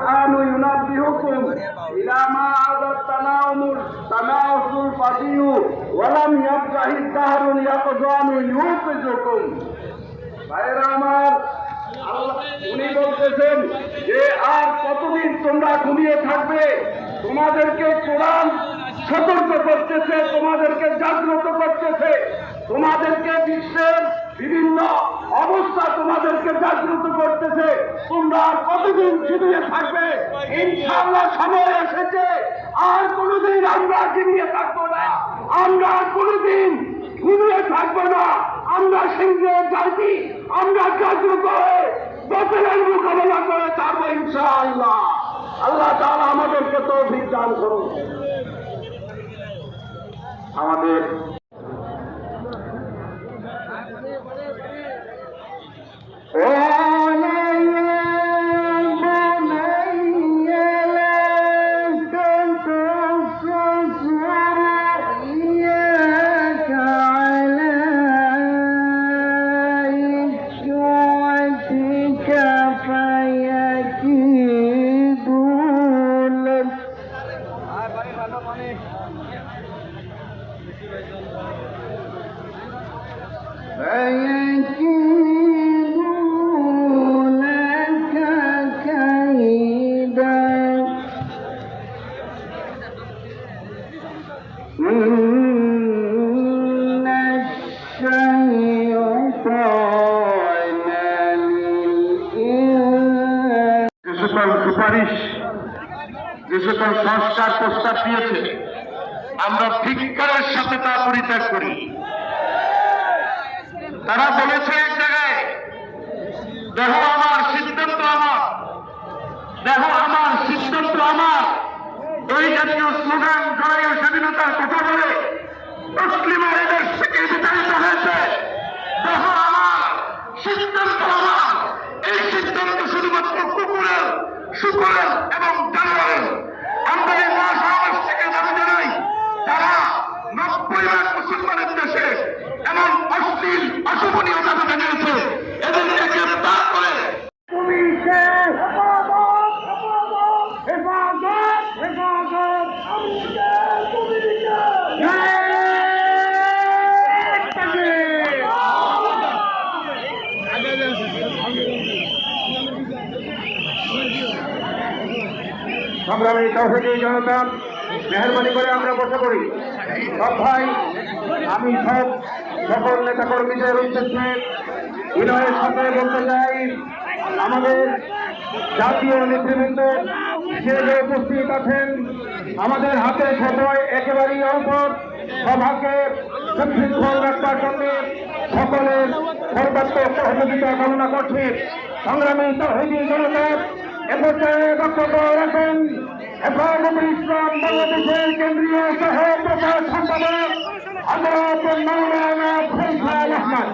القرآن ينبهكم إلى ما عدا التناوش الفضي ولم يبقه الدهر يقظان يوقظكم ভাইরা আমার উনি বলতেছেন যে আর কতদিন তোমরা ঘুমিয়ে থাকবে তোমাদেরকে কোরআন সতর্ক করতেছে তোমাদেরকে জাগ্রত করতেছে তোমাদেরকে বিশ্বের বিভিন্ন অবস্থা তোমাদেরকে জাগ্রত করতেছে তোমরা আর কতদিন ঘুমিয়ে থাকবে ইনশাআল্লাহ সময় এসেছে আর কোনোদিন আমরা ঘুমিয়ে থাকবো না আমরা কোনোদিন ঘুমিয়ে থাকবো না আমরা সিংহের জাতি আমরা জাগ্রত হয়ে বাতিলের মোকাবেলা করে থাকবো ইনশাআল্লাহ আল্লাহ তাআলা আমাদেরকে তৌফিক দান করুন আমাদের সুপারিশ যে সকল সংস্কার প্রস্তাব দিয়েছে আমরা ধিক্কারের সাথে তা পরিত্যাগ করি তারা বলেছে এক জায়গায় দেখো আমার সিদ্ধান্ত আমার দেখো আমার সিদ্ধান্ত আমার এই জাতীয় স্লোগান জড়াইয়া স্বাধীনতার কথা বলে মুসলিমরা এদের থেকে বিতাড়িত হয়েছে দেখো আমার সিদ্ধান্ত আমার এই সিদ্ধান্ত শুধুমাত্র কুকুরের শুকুরের এবং জানোয়ারের আমরা এই মহাসমাবেশ থেকে দাবি জানাই তারা 90 লাখ মুসলমানের দেশে এমন অশ্লীল অশোভনীয় দাবি জানিয়েছে এদেরকে গ্রেফতার করে সংগ্রামী তৌহিদি জনতা মেহরবানি করে আমরা বসে পড়ি সব ভাই আমি সকল নেতা কর্মীদের উদ্দেশ্যে বিনয়ের সাথে বলতে চাই আমাদের জাতীয় নেতৃবৃন্দ যে উপস্থিত আছেন আমাদের হাতে সময় একেবারেই অল্প সভাকে সুশৃঙ্খল রাখবার জন্য সকলের সর্বাত্মক সহযোগিতা কামনা করছি সংগ্রামী তৌহিদি জনতা এপর্যায়ে বক্তব্য রাখেন হেফাজতে ইসলাম বাংলাদেশের কেন্দ্রীয় সহ প্রচার সম্পাদক হযরত মাওলানা ফয়সাল আহমদ।